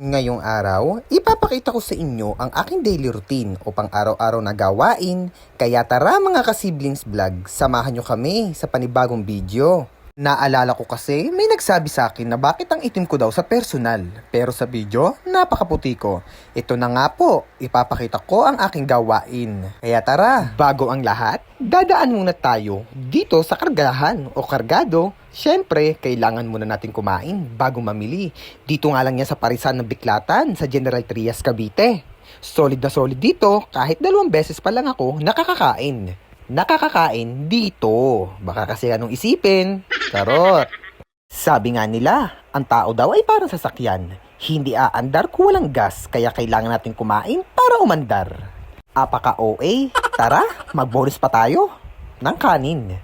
Ngayong araw, ipapakita ko sa inyo ang aking daily routine o pang-araw-araw na gawain. Kaya tara mga ka-siblings vlog, samahan nyo kami sa panibagong video. Naalala ko kasi may nagsabi sa akin na bakit ang itim ko daw sa personal, pero sa video, napakaputi ko. Ito na nga po, ipapakita ko ang aking gawain. Kaya tara, bago ang lahat, dadaan muna tayo dito sa kargahan o kargado. Siyempre, kailangan muna natin kumain bago mamili. Dito nga lang yan sa Parisan ng Biklatan sa General Trias, Cavite. Solid na solid dito, kahit 2 beses pa lang ako nakakakain dito. Baka kasi anong isipin. Charot. Sabi nga nila, ang tao daw ay parang sasakyan. Hindi aandar kung walang gas, kaya kailangan natin kumain para umandar. Apaka OA, tara, mag-bonus pa tayo ng kanin.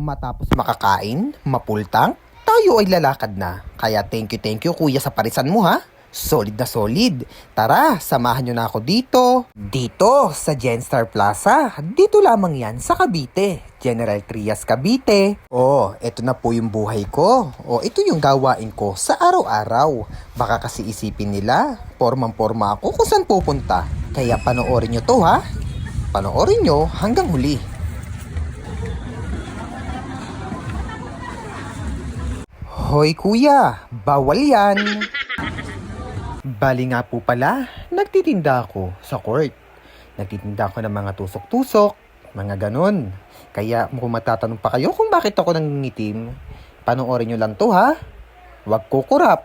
Matapos makakain, mapultang, tayo ay lalakad na. Kaya thank you kuya sa parisan mo ha. Solid na solid. Tara, samahan nyo na ako dito. Dito sa Genstar Plaza. Dito lamang yan sa Cavite. General Trias, Cavite. Oh, eto na po yung buhay ko. Oh, ito yung gawain ko sa araw-araw. Baka kasi isipin nila, pormang-porma ako kung saan pupunta. Kaya panoorin nyo to ha. Panoorin nyo hanggang huli. Hoy kuya, bawal yan. Bali nga po pala, nagtitinda ako sa court. Nagtitinda ako ng mga tusok-tusok, mga ganon. Kaya kung matatanong pa kayo kung bakit ako nangingitim, panoorin nyo lang to ha. Huwag kukurap.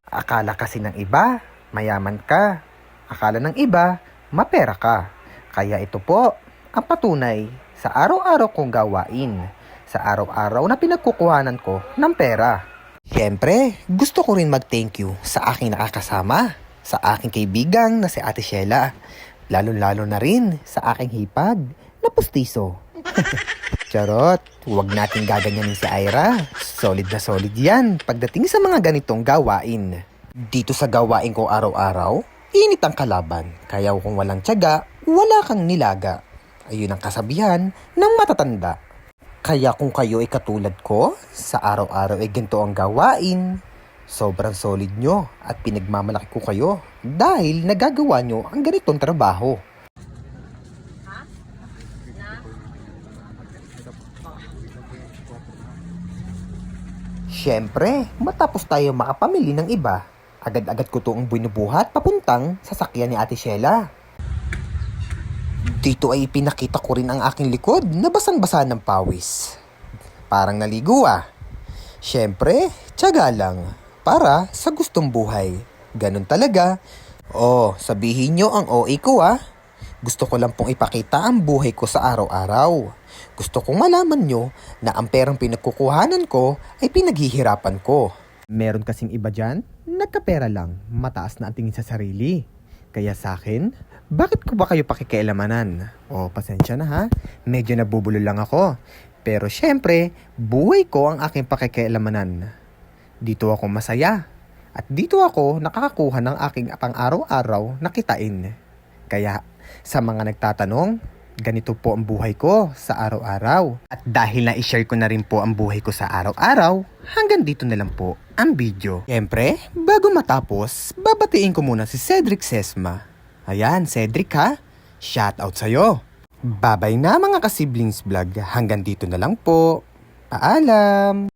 Akala kasi ng iba, mayaman ka. Akala ng iba, mapera ka. Kaya ito po, ang patunay sa araw-araw kong gawain. Sa araw-araw na pinagkukuhanan ko ng pera. Siyempre, gusto ko rin mag-thank you sa aking nakakasama, sa aking kaibigang na si Ate Sheila, lalo-lalo na rin sa aking hipag na pustiso. Charot, huwag natin gaganyanin si Ira. Solid na solid yan pagdating sa mga ganitong gawain. Dito sa gawain ko araw-araw, init ang kalaban, kaya kung walang tiyaga, wala kang nilaga. Ayun ang kasabihan ng matatanda. Kaya kung kayo ay katulad ko, sa araw-araw ay ganito ang gawain, sobrang solid nyo at pinagmamalaki ko kayo dahil nagagawa nyo ang ganitong trabaho. Siyempre, matapos tayo makapamili ng iba, agad-agad ko itong binubuhat papuntang sasakyan ni Ate Sheila. Dito ay ipinakita ko rin ang aking likod na basang-basa ng pawis. Parang naligo ah. Siyempre, tiyaga lang. Para sa gustong buhay. Ganun talaga. Oh, sabihin nyo ang OA ko ah. Gusto ko lang pong ipakita ang buhay ko sa araw-araw. Gusto kong malaman nyo na ang perang pinagkukuhanan ko ay pinaghihirapan ko. Meron kasing iba dyan, nagkapera lang, mataas na ang tingin sa sarili. Kaya sa akin, bakit ko ba kayo pakikialamanan? O, pasensya na ha, medyo nabubulo lang ako. Pero syempre, buhay ko ang aking pakikialamanan. Dito ako masaya. At dito ako nakakakuha ng aking pang-araw-araw na kitain. Kaya, sa mga nagtatanong, ganito po ang buhay ko sa araw-araw. At dahil na-share ko na rin po ang buhay ko sa araw-araw, hanggang dito na lang po ang video. Siyempre, bago matapos, babatiin ko muna si Cedric Sesma. Ayan, Cedric ha, shout out sa'yo. Babay na mga ka-siblings vlog, hanggang dito na lang po. Paalam!